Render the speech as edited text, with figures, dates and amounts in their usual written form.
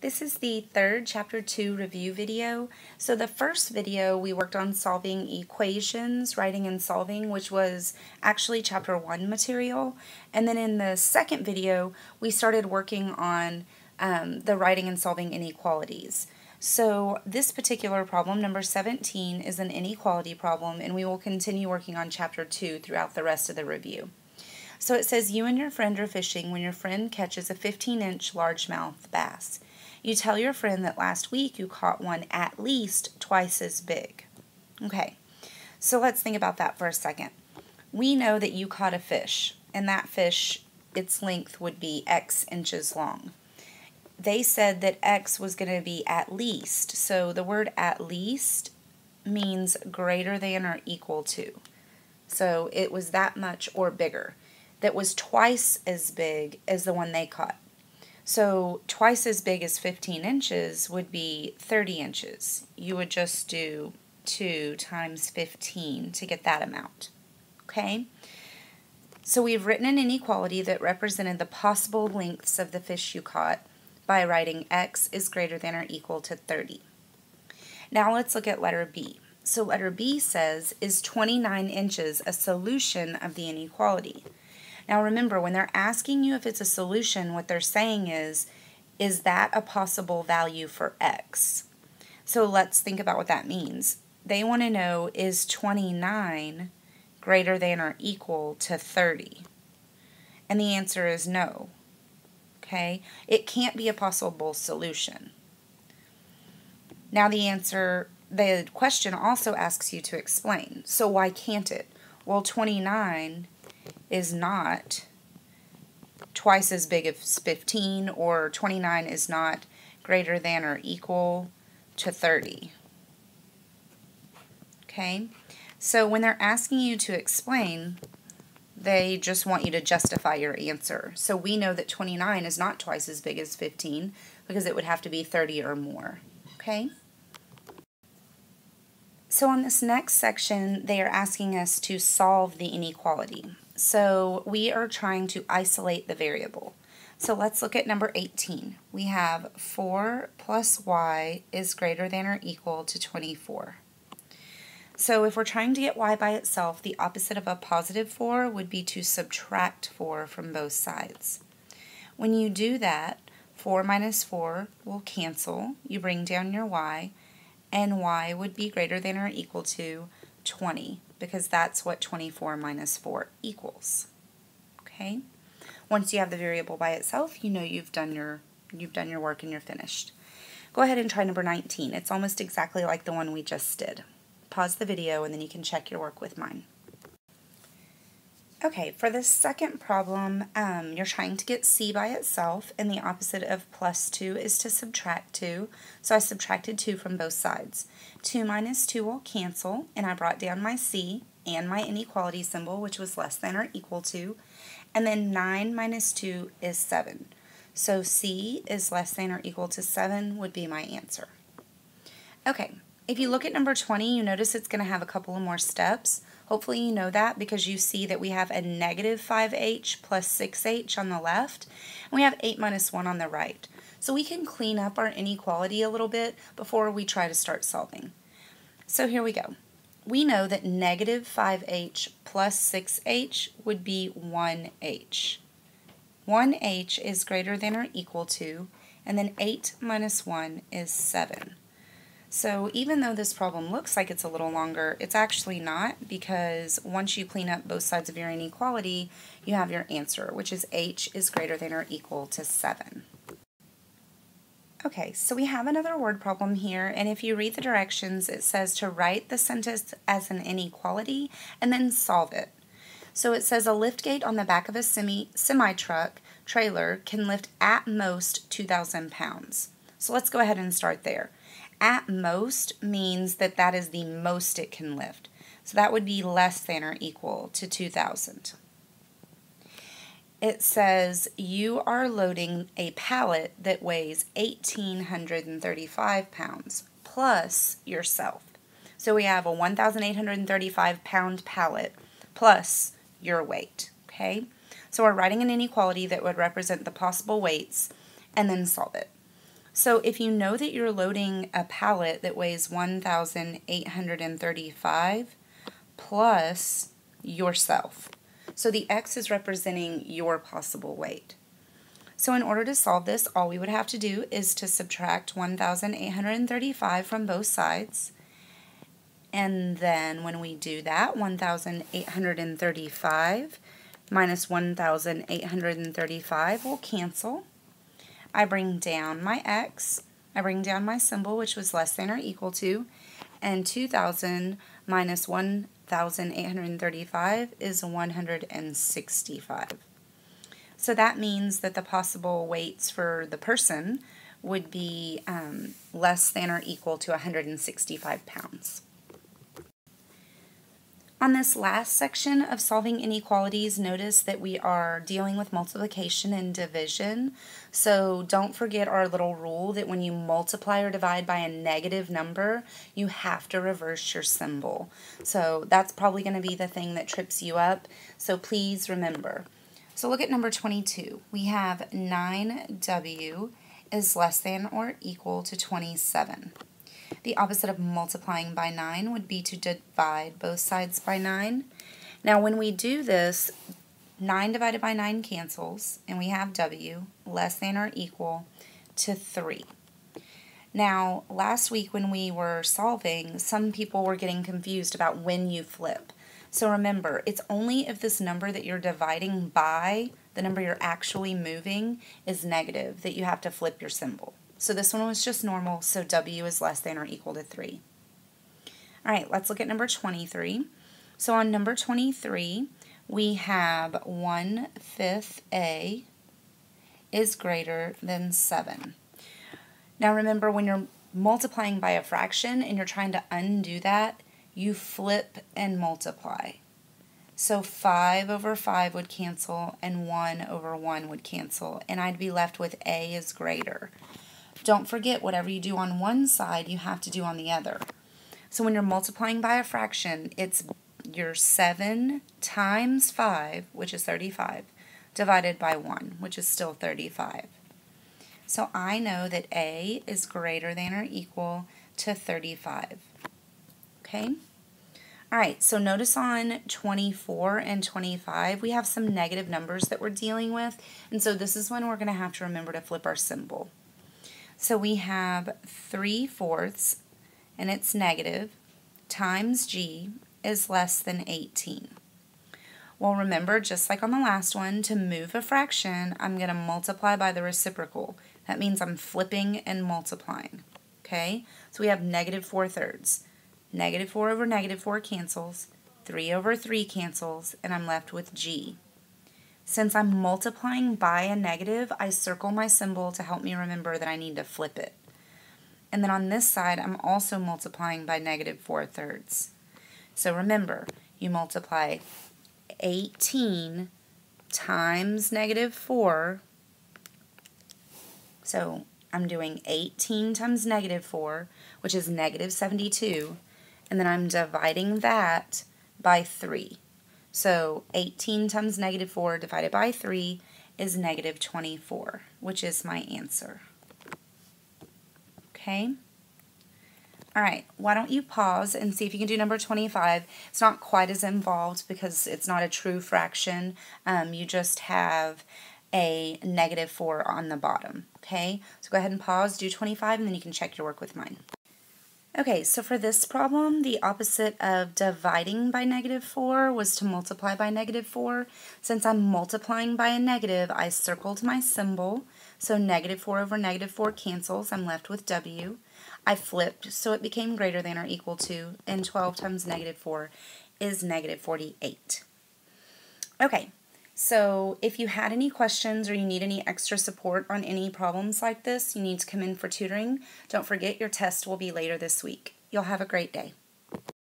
This is the third Chapter 2 review video. So the first video we worked on solving equations, writing and solving, which was actually Chapter 1 material. And then in the second video, we started working on the writing and solving inequalities. So this particular problem, number 17, is an inequality problem, and we will continue working on Chapter 2 throughout the rest of the review. So it says you and your friend are fishing when your friend catches a 15-inch largemouth bass. You tell your friend that last week you caught one at least twice as big. Okay, so let's think about that for a second. We know that you caught a fish, and that fish, its length would be X inches long. They said that X was going to be at least, so the word at least means greater than or equal to. So it was that much or bigger. That was twice as big as the one they caught. So twice as big as 15 inches would be 30 inches. You would just do 2 times 15 to get that amount. Okay? So we've written an inequality that represented the possible lengths of the fish you caught by writing x is greater than or equal to 30. Now let's look at letter B. So letter B says, is 29 inches a solution of the inequality? Now remember, when they're asking you if it's a solution, what they're saying is that a possible value for x? So let's think about what that means. They want to know, is 29 greater than or equal to 30? And the answer is no. Okay? It can't be a possible solution. Now the question also asks you to explain. So why can't it? Well, 29 is not twice as big as 15, or 29 is not greater than or equal to 30. Okay? So when they're asking you to explain, they just want you to justify your answer. So we know that 29 is not twice as big as 15 because it would have to be 30 or more. Okay? So on this next section, they are asking us to solve the inequality. So we are trying to isolate the variable. So let's look at number 18. We have 4 plus y is greater than or equal to 24. So if we're trying to get y by itself, the opposite of a positive 4 would be to subtract 4 from both sides. When you do that, 4 minus 4 will cancel. You bring down your y, and y would be greater than or equal to 20, because that's what 24 minus 4 equals. Okay? Once you have the variable by itself, you know you've done your work and you're finished. Go ahead and try number 19. It's almost exactly like the one we just did. Pause the video and then you can check your work with mine. Okay, for the second problem, you're trying to get c by itself, and the opposite of plus 2 is to subtract 2. So I subtracted 2 from both sides. 2 minus 2 will cancel, and I brought down my c and my inequality symbol, which was less than or equal to, and then 9 minus 2 is 7. So c is less than or equal to 7 would be my answer. Okay, if you look at number 20, you notice it's going to have a couple of more steps. Hopefully you know that because you see that we have a negative 5h plus 6h on the left, and we have 8 minus 1 on the right. So we can clean up our inequality a little bit before we try to start solving. So here we go. We know that negative 5h plus 6h would be 1h. 1h is greater than or equal to, and then 8 minus 1 is 7. So even though this problem looks like it's a little longer, it's actually not, because once you clean up both sides of your inequality, you have your answer, which is h is greater than or equal to 7. Okay, so we have another word problem here, and if you read the directions, it says to write the sentence as an inequality and then solve it. So it says a liftgate on the back of a semi-truck trailer can lift at most 2,000 pounds. So let's go ahead and start there. At most means that that is the most it can lift. So that would be less than or equal to 2,000. It says you are loading a pallet that weighs 1,835 pounds plus yourself. So we have a 1,835 pound pallet plus your weight. Okay? So we're writing an inequality that would represent the possible weights and then solve it. So if you know that you're loading a pallet that weighs 1,835 plus yourself. So the X is representing your possible weight. So in order to solve this, all we would have to do is to subtract 1,835 from both sides. And then when we do that, 1,835 minus 1,835 will cancel. I bring down my X, I bring down my symbol, which was less than or equal to, and 2,000 minus 1,835 is 165. So that means that the possible weights for the person would be less than or equal to 165 pounds. On this last section of solving inequalities, notice that we are dealing with multiplication and division. So don't forget our little rule that when you multiply or divide by a negative number, you have to reverse your symbol. So that's probably going to be the thing that trips you up. So please remember. So look at number 22. We have 9W is less than or equal to 27. The opposite of multiplying by 9 would be to divide both sides by 9. Now when we do this, 9 divided by 9 cancels, and we have W less than or equal to 3. Now last week when we were solving, some people were getting confused about when you flip. So remember, it's only if this number that you're dividing by, the number you're actually moving, is negative that you have to flip your symbol. So this one was just normal, so W is less than or equal to 3. All right, let's look at number 23. So on number 23, we have 1/5 A is greater than 7. Now remember, when you're multiplying by a fraction and you're trying to undo that, you flip and multiply. So 5 over 5 would cancel, and 1 over 1 would cancel, and I'd be left with A is greater. Don't forget, whatever you do on one side, you have to do on the other. So when you're multiplying by a fraction, it's your 7 times 5, which is 35, divided by 1, which is still 35. So I know that A is greater than or equal to 35. Okay? All right, so notice on 24 and 25, we have some negative numbers that we're dealing with, and so this is when we're going to have to remember to flip our symbol. So we have 3/4, and it's negative, times G is less than 18. Well, remember, just like on the last one, to move a fraction, I'm going to multiply by the reciprocal. That means I'm flipping and multiplying. Okay? So we have -4/3. -4 over -4 cancels, 3 over 3 cancels, and I'm left with G. Since I'm multiplying by a negative, I circle my symbol to help me remember that I need to flip it. And then on this side, I'm also multiplying by -4/3. So remember, you multiply 18 times -4. So I'm doing 18 times -4, which is -72. And then I'm dividing that by 3. So 18 times -4 divided by 3 is -24, which is my answer. Okay? All right, why don't you pause and see if you can do number 25. It's not quite as involved because it's not a true fraction. You just have a -4 on the bottom. Okay? So go ahead and pause, do 25, and then you can check your work with mine. Okay, so for this problem, the opposite of dividing by -4 was to multiply by -4. Since I'm multiplying by a negative, I circled my symbol. So -4 over -4 cancels. I'm left with W. I flipped, so it became greater than or equal to, and 12 times -4 is -48. Okay. So if you had any questions or you need any extra support on any problems like this, you need to come in for tutoring. Don't forget, your test will be later this week. You'll have a great day.